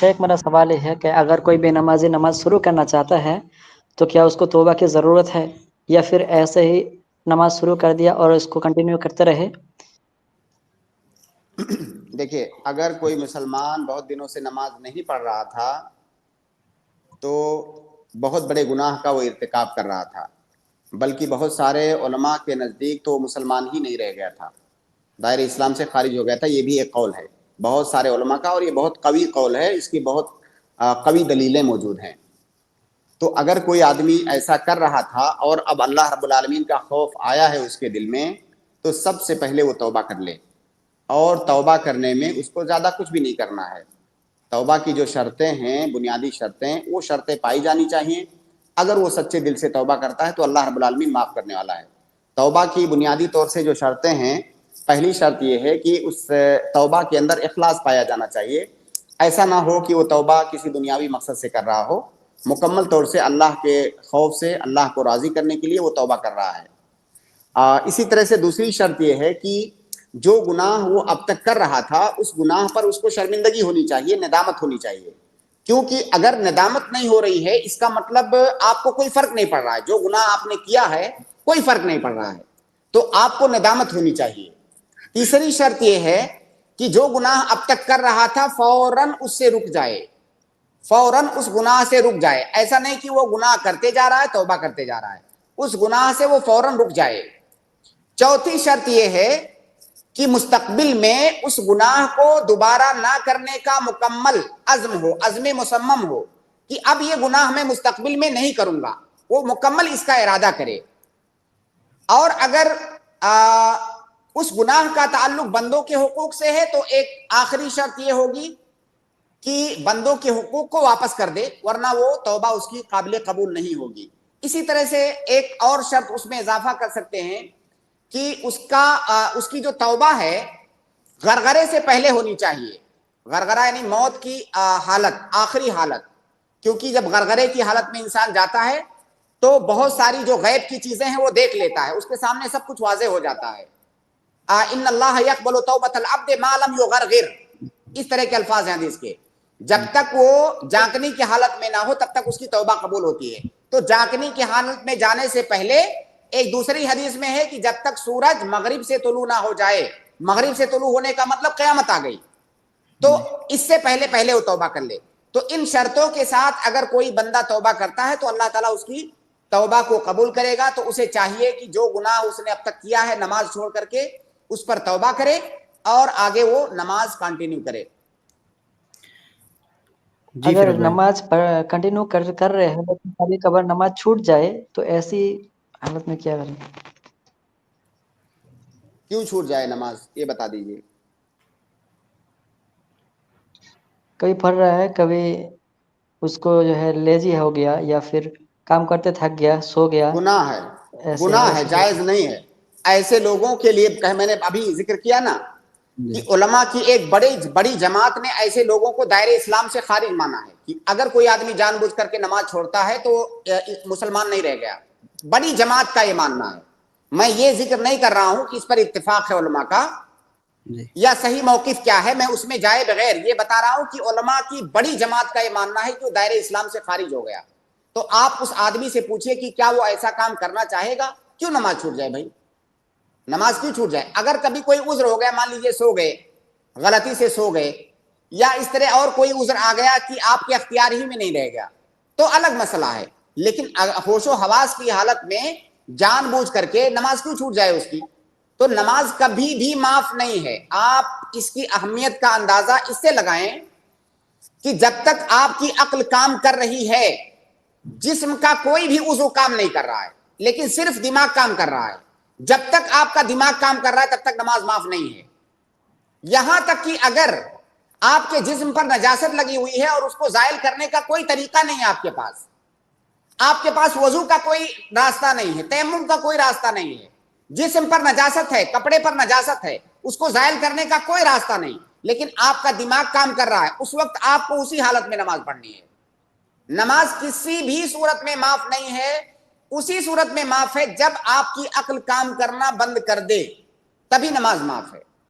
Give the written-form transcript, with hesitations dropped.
شیخ میرا سوال یہ ہے کہ اگر کوئی بے نمازی نماز شروع کرنا چاہتا ہے تو کیا اس کو توبہ کی ضرورت ہے یا پھر ایسے ہی نماز شروع کر دیا اور اس کو کنٹینیو کرتے رہے؟ دیکھیے، اگر کوئی مسلمان بہت دنوں سے نماز نہیں پڑھ رہا تھا تو بہت بڑے گناہ کا وہ ارتکاب کر رہا تھا، بلکہ بہت سارے علماء کے نزدیک تو مسلمان ہی نہیں رہ گیا تھا، دائرہ اسلام سے خارج ہو گیا تھا۔ یہ بھی ایک قول ہے بہت سارے علماء کا، اور یہ بہت قوی قول ہے، اس کی بہت قوی دلیلیں موجود ہیں۔ تو اگر کوئی آدمی ایسا کر رہا تھا اور اب اللہ رب العالمین کا خوف آیا ہے اس کے دل میں، تو سب سے پہلے وہ توبہ کر لے، اور توبہ کرنے میں اس کو زیادہ کچھ بھی نہیں کرنا ہے۔ توبہ کی جو شرطیں ہیں، بنیادی شرطیں، وہ شرطیں پائی جانی چاہیے۔ اگر وہ سچے دل سے توبہ کرتا ہے تو اللہ رب العالمین معاف کرنے والا ہے۔ توبہ کی بنیادی طور سے جو شرطیں ہیں، پہلی شرط یہ ہے کہ اس توبہ کے اندر اخلاص پایا جانا چاہیے۔ ایسا نہ ہو کہ وہ توبہ کسی دنیاوی مقصد سے کر رہا ہو، مکمل طور سے اللہ کے خوف سے، اللہ کو راضی کرنے کے لیے وہ توبہ کر رہا ہے۔ اسی طرح سے دوسری شرط یہ ہے کہ جو گناہ وہ اب تک کر رہا تھا اس گناہ پر اس کو شرمندگی ہونی چاہیے، ندامت ہونی چاہیے۔ کیونکہ اگر ندامت نہیں ہو رہی ہے، اس کا مطلب آپ کو کوئی فرق نہیں پڑ رہا ہے، جو گناہ آپ نے کیا ہے کوئی فرق نہیں پڑ رہا ہے، تو آپ کو ندامت ہونی چاہیے۔ تیسری شرط یہ ہے کہ جو گناہ اب تک کر رہا تھا فوراً اس سے رک جائے، فوراً اس گناہ سے رک جائے۔ ایسا نہیں کہ وہ گناہ کرتے جا رہا ہے، توبہ کرتے جا رہا ہے، اس گناہ سے وہ فوراً رک جائے۔ چوتھی شرط یہ ہے کہ مستقبل میں اس گناہ کو دوبارہ نہ کرنے کا مکمل عزم ہو، عزم مصمم ہو کہ اب یہ گناہ میں مستقبل میں نہیں کروں گا، وہ مکمل اس کا ارادہ کرے۔ اور اگر اس گناہ کا تعلق بندوں کے حقوق سے ہے تو ایک آخری شرط یہ ہوگی کہ بندوں کے حقوق کو واپس کر دے، ورنہ وہ توبہ اس کی قابل قبول نہیں ہوگی۔ اسی طرح سے ایک اور شرط اس میں اضافہ کر سکتے ہیں کہ اس کی جو توبہ ہے غرغرے سے پہلے ہونی چاہیے۔ غرغرہ یعنی موت کی حالت، آخری حالت، کیونکہ جب غرغرے کی حالت میں انسان جاتا ہے تو بہت ساری جو غیب کی چیزیں ہیں وہ دیکھ لیتا ہے، اس کے سامنے سب کچھ واضح ہو جاتا ہے۔ ان اللہ یقبل توبۃ العبد ما لم یغرغر، اس طرح کے الفاظ ہیں حدیث کے۔ جب تک وہ جانکنی کی حالت میں نہ ہو تب تک اس کی توبہ قبول ہوتی ہے۔ تو جانکنی کی حالت میں جانے سے پہلے ایک دوسری حدیث میں ہے کہ جب تک سورج مغرب سے طلوع نہ ہو جائے، مغرب سے طلوع ہونے کا مطلب قیامت آ گئی، تو اس سے پہلے وہ توبہ کر لے۔ تو ان شرطوں کے ساتھ اگر کوئی بندہ توبہ کرتا ہے تو اللہ تعالیٰ اس کی توبہ کو قبول کرے گا۔ تو اسے چاہیے کہ جو گناہ اس نے اب تک کیا ہے نماز چھوڑ کر کے اس پر توبہ کرے اور آگے وہ نماز کنٹینیو کرے۔ اگر نماز کنٹینیو کر رہے ہیں لیکن کبھی کبھار نماز چھوٹ جائے تو ایسی حالت میں کیا کریں؟ کیوں چھوٹ جائے نماز، یہ بتا دیجیے۔ کبھی پڑھ رہا ہے، کبھی اس کو جو ہے لیزی ہو گیا یا پھر کام کرتے تھک گیا، سو گیا، گناہ ہے، گناہ ہے، ایسے جائز نہیں ہے۔ ایسے لوگوں کے لیے میں نے ابھی ذکر کیا نا کہ علماء کی ایک بڑی جماعت نے ایسے لوگوں کو دائرہ اسلام سے خارج مانا ہے کہ اگر کوئی آدمی جان بوجھ کر کے نماز چھوڑتا ہے تو مسلمان نہیں رہ گیا۔ بڑی جماعت کا یہ ماننا ہے۔ میں یہ ذکر نہیں کر رہا ہوں کہ اس پر اتفاق ہے علماء کا یا صحیح موقف کیا ہے، میں اس میں جائے بغیر یہ بتا رہا ہوں کہ علماء کی بڑی جماعت کا یہ ماننا ہے کہ وہ دائرہ اسلام سے خارج ہو گیا۔ تو آپ اس آدمی سے پوچھئے کہ کیا وہ ایسا کام کرنا چاہے گا؟ کیوں نماز چھوٹ جائے بھائی؟ نماز کیوں چھوٹ جائے؟ اگر کبھی کوئی عذر ہو گیا، مان لیجئے سو گئے، غلطی سے سو گئے، یا اس طرح اور کوئی عذر آ گیا کہ آپ کے اختیار ہی میں نہیں رہ گیا تو الگ مسئلہ ہے۔ لیکن ہوش و حواس کی حالت میں جان بوجھ کر کے نماز کیوں چھوٹ جائے اس کی؟ تو نماز کبھی بھی معاف نہیں ہے۔ آپ اس کی اہمیت کا اندازہ اس سے لگائیں کہ جب تک آپ کی عقل کام کر رہی ہے، جسم کا کوئی بھی عضو کام نہیں کر رہا ہے لیکن صرف دماغ کام کر رہا ہے، جب تک آپ کا دماغ کام کر رہا ہے تب تک نماز معاف نہیں ہے۔ یہاں تک کہ اگر آپ کے جسم پر نجاست لگی ہوئی ہے اور اس کو زائل کرنے کا کوئی طریقہ نہیں ہے، آپ کے پاس وضو کا کوئی راستہ نہیں ہے، تیمم کا کوئی راستہ نہیں ہے، جسم پر نجاست ہے، کپڑے پر نجاست ہے، اس کو زائل کرنے کا کوئی راستہ نہیں، لیکن آپ کا دماغ کام کر رہا ہے، اس وقت آپ کو اسی حالت میں نماز پڑھنی ہے۔ نماز کسی بھی صورت میں معاف نہیں ہے، اسی صورت میں معاف ہے جب آپ کی عقل کام کرنا بند کر دے، تبھی نماز معاف ہے۔